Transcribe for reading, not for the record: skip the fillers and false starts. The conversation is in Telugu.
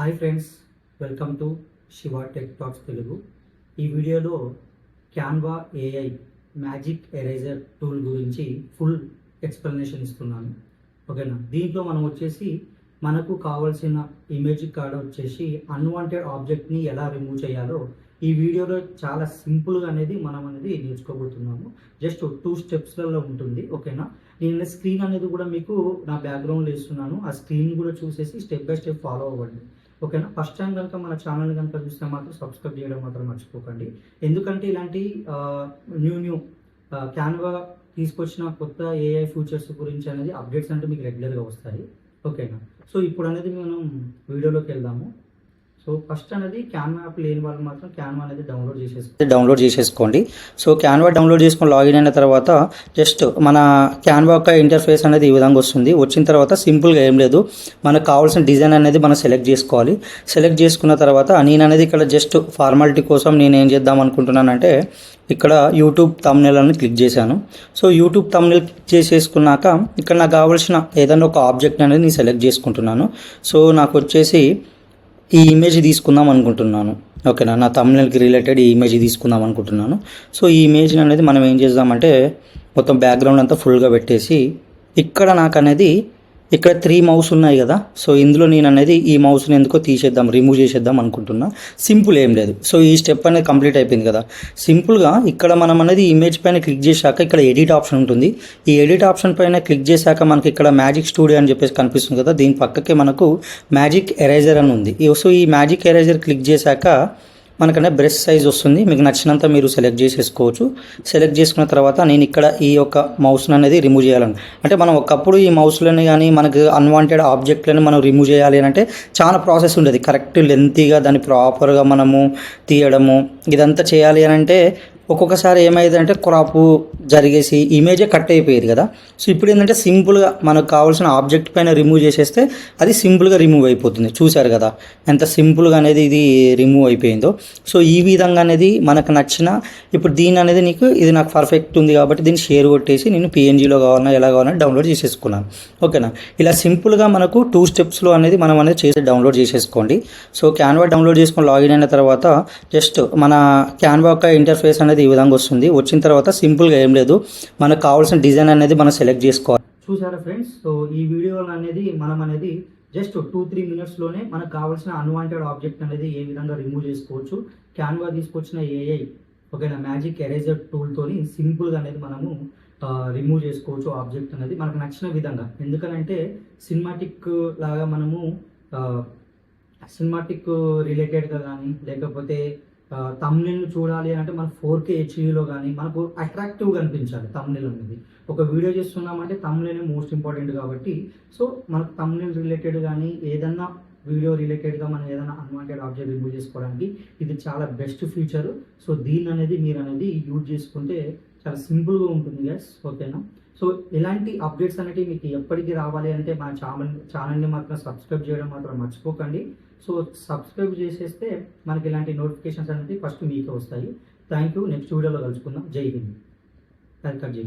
Hi friends, welcome to Shiva tech talks Telugu. ఈ వీడియోలో Canva AI magic eraser tool గురించి ఫుల్ ఎక్స్ప్లెనేషన్ ఇస్తున్నాను. ఓకేనా? దీంట్లో మనం వచ్చేసి మనకు కావాల్సిన ఇమేజ్ కార్డ్ వచ్చేసి అన్వాంటెడ్ ఆబ్జెక్ట్ని ఎలా రిమూవ్ చేయాలో ఈ వీడియోలో చాలా సింపుల్గా మనం నేర్చుకోబోతున్నాము. జస్ట్ 2 స్టెప్స్లలో ఉంటుంది. ఓకేనా? నేను స్క్రీన్ అనేది కూడా మీకు నా బ్యాక్గ్రౌండ్లో ఇస్తున్నాను. ఆ స్క్రీన్ కూడా చూసేసి స్టెప్ బై స్టెప్ ఫాలో అవ్వండి. ఓకేనా? ఫస్ట్ టైం కనుక మన ఛానల్ కనుక చూస్తే మాత్రం సబ్స్క్రైబ్ చేయడం మాత్రం మర్చిపోకండి. ఎందుకంటే ఇలాంటి న్యూ క్యాన్వా తీసుకొచ్చిన కొత్త ఏఐ ఫీచర్స్ గురించి అనేది అప్డేట్స్ అంటే మీకు రెగ్యులర్గా వస్తాయి. ఓకేనా? సో ఇప్పుడు అనేది మనం వీడియోలోకి వెళ్దాము. సో ఫస్ట్ అనేది క్యాన్వా యాప్ లేని వాళ్ళు మాత్రం క్యాన్వా అనేది డౌన్లోడ్ చేసేసుకోండి. సో క్యాన్వా డౌన్లోడ్ చేసుకొని లాగిన్ అయిన తర్వాత జస్ట్ మన క్యాన్వా యొక్క ఇంటర్ఫేస్ అనేది ఈ విధంగా వస్తుంది. వచ్చిన తర్వాత సింపుల్గా ఏం లేదు, మనకు కావాల్సిన డిజైన్ అనేది మనం సెలెక్ట్ చేసుకోవాలి. సెలెక్ట్ చేసుకున్న తర్వాత నేను అనేది ఇక్కడ జస్ట్ ఫార్మాలిటీ కోసం నేను ఏం చేద్దాం అనుకుంటున్నానంటే ఇక్కడ యూట్యూబ్ థంబ్నెయిల్ అని క్లిక్ చేశాను. సో యూట్యూబ్ థంబ్నెయిల్ క్లిక్ చేసేసుకున్నాక ఇక్కడ నాకు కావాల్సిన ఏదైనా ఒక ఆబ్జెక్ట్ అనేది నేను సెలెక్ట్ చేసుకుంటున్నాను. సో నాకు వచ్చేసి ఈ ఇమేజ్ తీసుకుందాం అనుకుంటున్నాను. ఓకేనా? నా థంబ్నెయిల్కి రిలేటెడ్ ఈ ఇమేజ్ తీసుకుందాం అనుకుంటున్నాను. సో ఈ ఇమేజ్ అనేది మనం ఏం చేద్దామంటే మొత్తం బ్యాక్గ్రౌండ్ అంతా ఫుల్గా పెట్టేసి ఇక్కడ నాకు అనేది ఇక్కడ 3 మౌస్ ఉన్నాయి కదా. సో ఇందులో నేను అనేది ఈ మౌస్ని ఎందుకో తీసేద్దాం, రిమూవ్ చేసేద్దాం అనుకుంటున్నా. సింపుల్ ఏం లేదు. సో ఈ స్టెప్ అనేది కంప్లీట్ అయిపోయింది కదా. సింపుల్గా ఇక్కడ మనం అనేది ఇమేజ్ పైన క్లిక్ చేశాక ఇక్కడ ఎడిట్ ఆప్షన్ ఉంటుంది. ఈ ఎడిట్ ఆప్షన్ పైన క్లిక్ చేశాక మనకి ఇక్కడ మ్యాజిక్ స్టూడియో అని చెప్పేసి కనిపిస్తుంది కదా. దీని పక్కకే మనకు మ్యాజిక్ ఎరేజర్ అని ఉంది. సో ఈ మ్యాజిక్ ఎరేజర్ క్లిక్ చేశాక మనకనే బ్రష్ సైజ్ వస్తుంది. మీకు నచ్చినంత మీరు సెలెక్ట్ చేసేసుకోవచ్చు. సెలెక్ట్ చేసుకున్న తర్వాత నేను ఇక్కడ ఈ యొక్క మౌస్ని అనేది రిమూవ్ చేయాలని, అంటే మనం ఒకప్పుడు ఈ మౌస్లని కానీ మనకు అన్వాంటెడ్ ఆబ్జెక్ట్లని మనం రిమూవ్ చేయాలి అంటే చాలా ప్రాసెస్ ఉండేది. కరెక్ట్ లెంతీగా దాన్ని ప్రాపర్గా మనము తీయడము ఇదంతా చేయాలి అని అంటే ఒక్కొక్కసారి ఏమైందంటే క్రాప్ జరిగేసి ఇమేజే కట్ అయిపోయేది కదా. సో ఇప్పుడు ఏంటంటే సింపుల్గా మనకు కావాల్సిన ఆబ్జెక్ట్ పైన రిమూవ్ చేసేస్తే అది సింపుల్గా రిమూవ్ అయిపోతుంది. చూశారు కదా ఎంత సింపుల్గా అనేది ఇది రిమూవ్ అయిపోయిందో. సో ఈ విధంగా అనేది మనకు నచ్చిన ఇప్పుడు దీని అనేది ఇది నాకు పర్ఫెక్ట్ ఉంది కాబట్టి దీన్ని షేర్ కొట్టేసి నేను పిఎన్జీలో కావాలన్నా ఎలా కావాలన్నా డౌన్లోడ్ చేసేసుకున్నాను. ఓకేనా? ఇలా సింపుల్గా మనకు 2 స్టెప్స్లో అనేది మనం అనేది చేసి డౌన్లోడ్ చేసేసుకోండి. సో క్యాన్వా డౌన్లోడ్ చేసుకొని లాగిన్ అయిన తర్వాత జస్ట్ మన క్యాన్వా యొక్క ఇంటర్ఫేస్ అనేది ఈ విధంగా వస్తుంది. వచ్చిన తర్వాత సింపుల్గా ఏం లేదు, మనకు కావాల్సిన డిజైన్ అనేది మనం సెలెక్ట్ చేసుకోవాలి. చూసారా ఫ్రెండ్స్? సో ఈ వీడియోలో అనేది మనం అనేది జస్ట్ 2-3 మినిట్స్లోనే మనకు కావాల్సిన అన్వాంటెడ్ ఆబ్జెక్ట్ అనేది ఏ విధంగా రిమూవ్ చేసుకోవచ్చు. క్యాన్వా తీసుకొచ్చిన ఏఐ ఓకేనా మ్యాజిక్ ఎరేజర్ టూల్తోని సింపుల్గా అనేది మనము రిమూవ్ చేసుకోవచ్చు ఆబ్జెక్ట్ అనేది మనకు నచ్చిన విధంగా. ఎందుకనంటే సినిమాటిక్ లాగా మనము సినిమాటిక్ రిలేటెడ్గా కానీ లేకపోతే తమ్నెయిల్ చూడాలి అంటే మన 4K హెచ్డీలో కానీ మనకు అట్రాక్టివ్గా అనిపించాలి. తమ్నెయిల్ అనేది ఒక వీడియో చేస్తున్నామంటే తమ్నెయిల్ మోస్ట్ ఇంపార్టెంట్ కాబట్టి సో మనకు తమ్నెయిల్ రిలేటెడ్ కానీ ఏదన్నా వీడియో రిలేటెడ్గా మనం ఏదైనా అన్వాంటెడ్ ఆబ్జెక్ట్ రిమూవ్ చేసుకోవడానికి ఇది చాలా బెస్ట్ ఫీచర్. సో దీన్ని అనేది మీరు అనేది యూజ్ చేసుకుంటే చాలా సింపుల్గా ఉంటుంది గైస్. ఓకేనా? సో ఇలాంటి అప్డేట్స్ అనేవి మీకు ఎప్పటికీ రావాలి అంటే మన ఛానల్ని మాత్రం సబ్స్క్రైబ్ చేయడం మాత్రం మర్చిపోకండి. సో సబ్స్క్రైబ్ చేసేస్తే మనకి ఇలాంటి నోటిఫికేషన్స్ అనేవి ఫస్ట్ మీకే వస్తాయి. Thank you. నెక్స్ట్ వీడియోలో కలుసుకుందాం. జై హింద్. వెల్కమ్. జై.